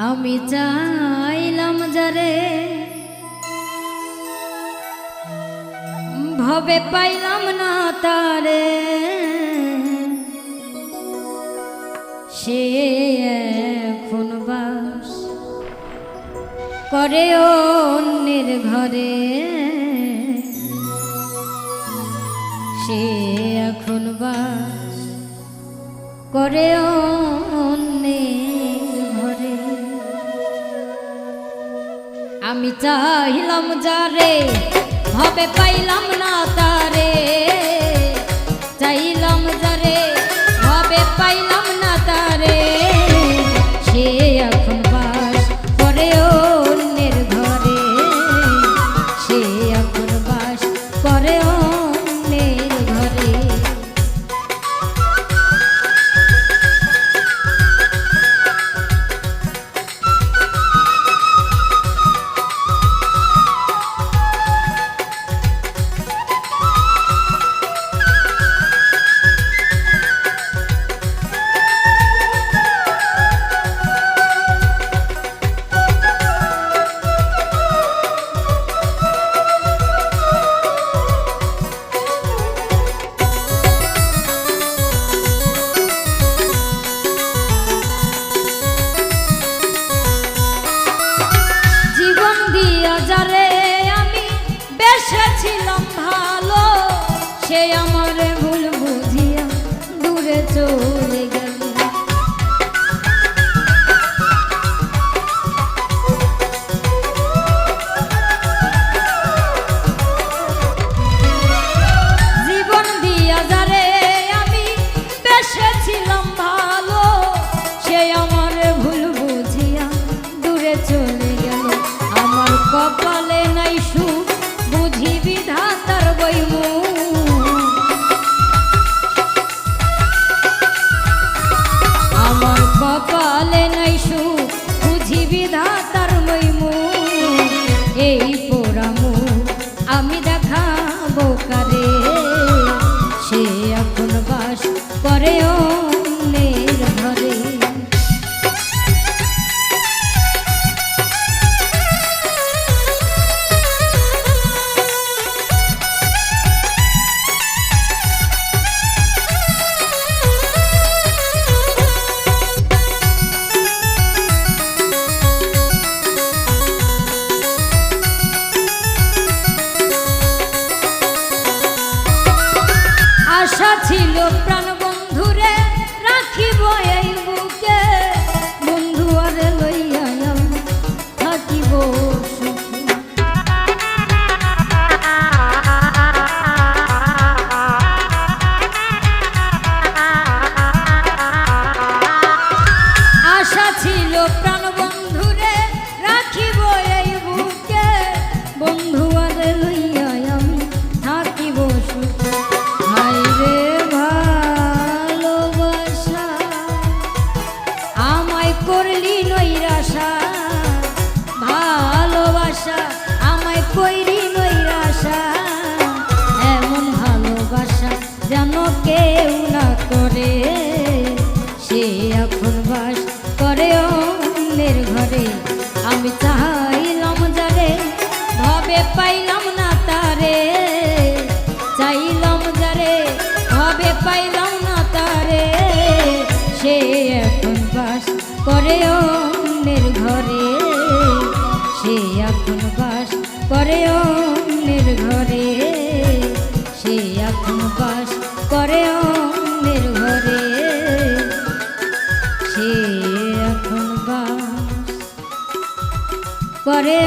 আমি চাইলাম যারে ভবে পাইলাম না তারে, সে এখন বাস করে অন্যের ঘরে, সে এখন বাস করে অন্যের ঘরে। আমি চাইলাম যারে ভবে পাইলাম না তারে, চাইলাম যারে ভবে পাইলাম না তারে, সে এখন বাস করে অন্যের ঘরে, সে এখন বাস করে অন্যের ঘরে। যারে আমি বেসেছিলাম ভালো, সে আমার ভুল বুঝিয়া দূরে চলে গেল। জীবন দিয়া যারে আমি বেসেছিলাম ভালো, সে আমার ভুল বুঝিয়া দূরে চলে গেল। আমার কপালে নাই সুখ বুঝি বিধাতার বইমুখ, আমার কপালে নাই সুখ বুঝি বিধাতার বইমুখ। এই পোড়া মুখ আমি দেখাবো কারে, সে এখন বাস করে অন্যের ঘরে। আশা ছিল প্রাণ বন্ধুরে রাখিব এই বুকে, বন্ধু আরে লইয়া থাকিব সুখে। আশা ছিল প্রাণ বন্ধুরে রাখিব এই বুকে, বন্ধু আরে লইয়া আমি থাকিব সুখে। হায়রে ভালোবাসা আমায় করলি নৈরাশা, ভালোবাসা আমায় কইরি নৈরাশা, এমন ভালোবাসা যেন কেউ না করে, সে এখন বাস করে অন্যের ঘরে। আমি চাইলাম যারে ভবে পাইলাম না তারে, চাইলাম যারে ভবে পাইলাম না তারে, সে এখন বাস করে অন্যের ঘরে, সে এখন বাস করে অন্যের ঘরে, সে এখন বাস করে অন্যের ঘরে, সে এখন বাস করে